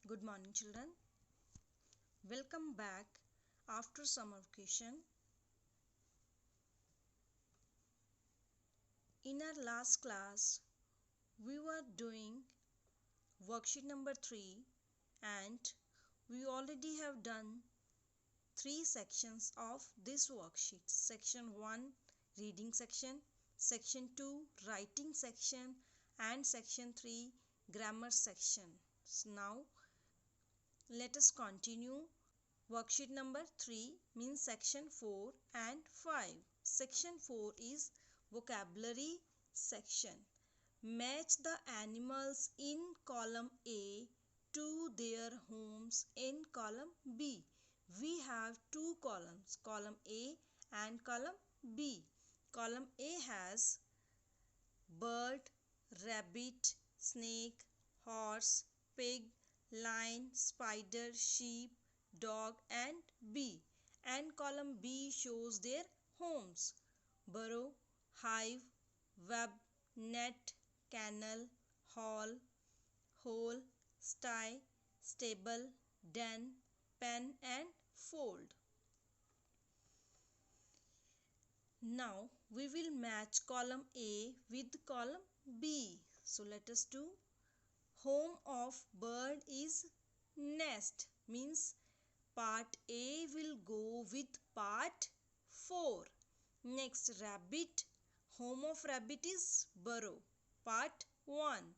Good morning, children. Welcome back after summer vacation. In our last class, we were doing worksheet number 3 and we already have done 3 sections of this worksheet. Section 1, reading section, section 2, writing section, and section 3, grammar section. So now, let us continue. Worksheet number 3 means section 4 and 5. Section 4 is vocabulary section. Match the animals in column A to their homes in column B. We have two columns, column A and column B. Column A has bird, rabbit, snake, horse, pig, lion, spider, sheep, dog and bee. And column B shows their homes: burrow, hive, web, net, kennel, hall, hole, sty, stable, den, pen and fold. Now we will match column A with column B. So let us do. Home of bird is nest, means part A will go with part 4. Next, rabbit. Home of rabbit is burrow, part 1.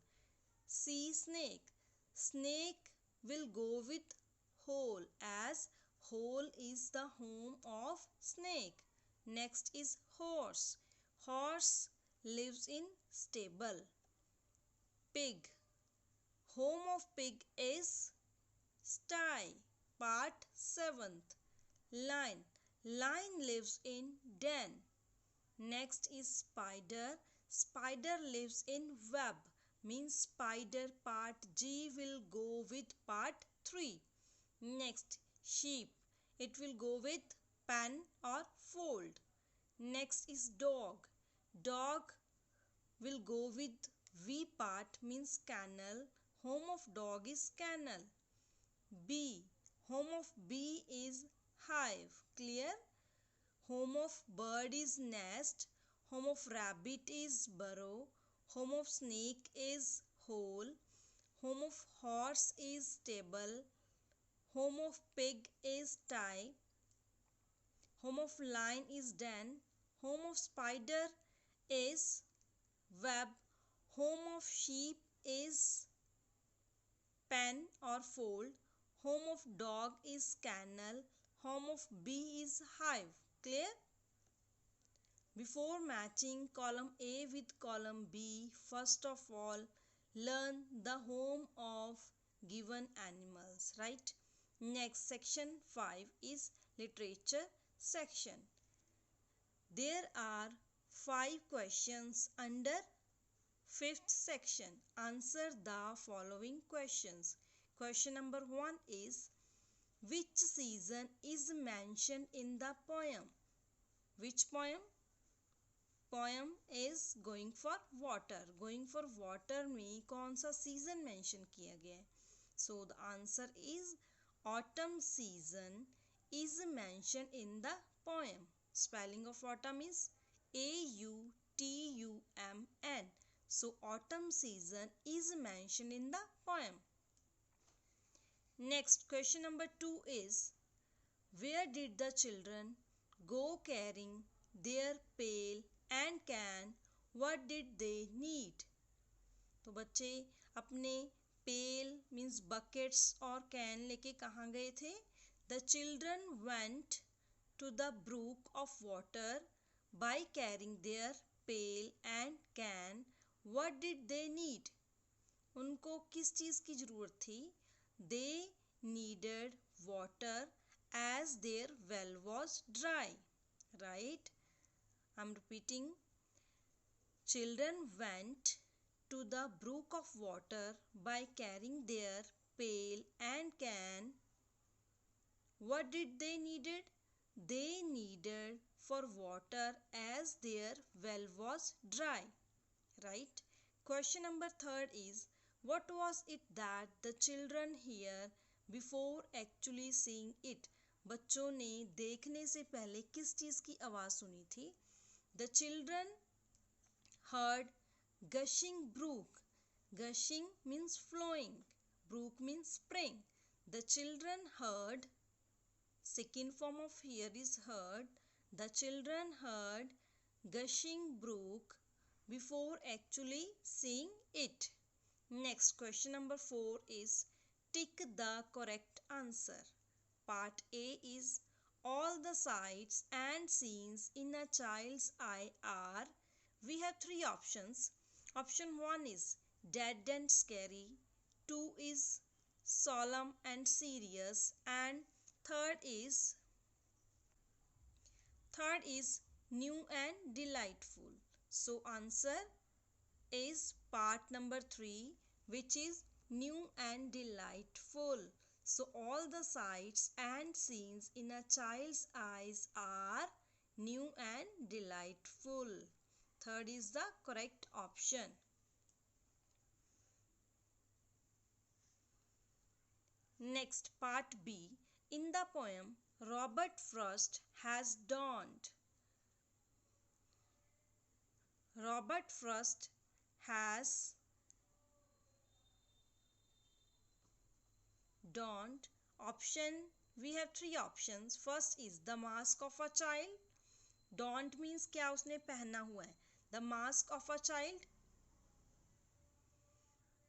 See, snake. Snake will go with hole, as hole is the home of snake. Next is horse. Horse lives in stable. Pig. Home of pig is sty, part 7th. Lion. Lion lives in den. Next is spider. Spider lives in web, means spider part G will go with part 3. Next, sheep. It will go with pen or fold. Next is dog. Dog will go with V part, means kennel. Home of dog is kennel. Bee. Home of bee is hive. Clear? Home of bird is nest. Home of rabbit is burrow. Home of snake is hole. Home of horse is stable. Home of pig is sty. Home of lion is den. Home of spider is web. Home of sheep is pen or fold. Home of dog is kennel. Home of bee is hive. Clear? Before matching column A with column B, first of all, learn the home of given animals, right? Next, section 5 is literature section. There are 5 questions under 5th section. Answer the following questions. Question number 1 is, which season is mentioned in the poem? Which poem? Poem is going for water. Going for water में कौन सा season mention किया गया है? So the answer is autumn season is mentioned in the poem. Spelling of autumn is A-U-T-U-M-N. So autumn season is mentioned in the poem. Next, question number 2 is, where did the children go carrying their pail and can? What did they need? तो बच्चे अपने पेल means buckets और can लेके कहाँ गए थे? The children went to the brook of water by carrying their pail and can. What did they need? उनको किस चीज़ की ज़रूरत थी? They needed water as their well was dry. Right? I'm repeating. Children went to the brook of water by carrying their pail and can. What did they needed? They needed for water as their well was dry. Right? Question number 3 is, What was it that the children hear before actually seeing it? बच्चों ने देखने से पहले किस चीज़ की आवाज़ सुनी थी? The children heard gushing brook. Gushing means flowing. Brook means spring. The children heard, second form of hear is heard. The children heard gushing brook before actually seeing it. Next, question number 4 is tick the correct answer. Part A is all the sights and scenes in a child's eye are. We have three options. Option 1 is dead and scary, 2 is solemn and serious, and third is new and delightful. So answer is part number 3, which is new and delightful. So all the sights and scenes in a child's eyes are new and delightful. Third is the correct option. Next, part B. In the poem, Robert Frost has dawned. Robert Frost has dawned. We have three options. First is the mask of a child. Dawned means क्या उसने पहना हुआ है. The mask of a child,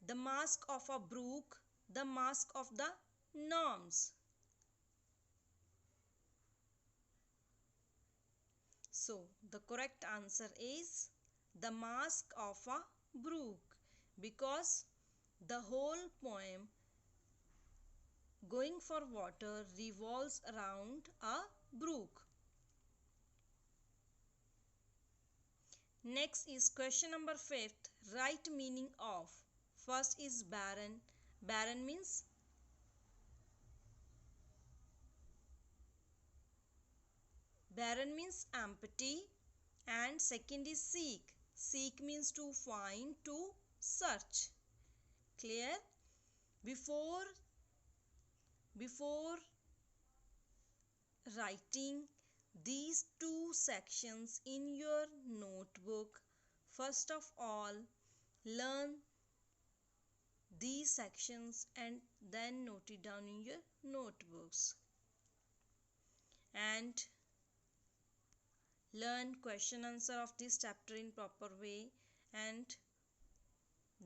the mask of a brook, the mask of the norms. So the correct answer is the mask of a brook, because the whole poem Going for Water revolves around a brook. Next is question number 5. Right meaning of. First is barren. Barren means empty. And second is seek. Seek means to find, to search. Clear? Before writing these two sections in your notebook, first of all, learn these sections and then note it down in your notebooks. And learn question answer of this chapter in proper way and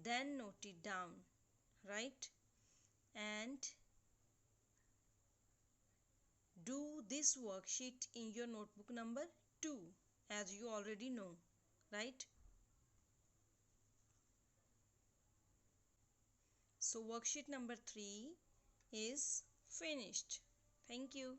then note it down, right? And do this worksheet in your notebook number 2, as you already know, right? So worksheet number 3 is finished. Thank you.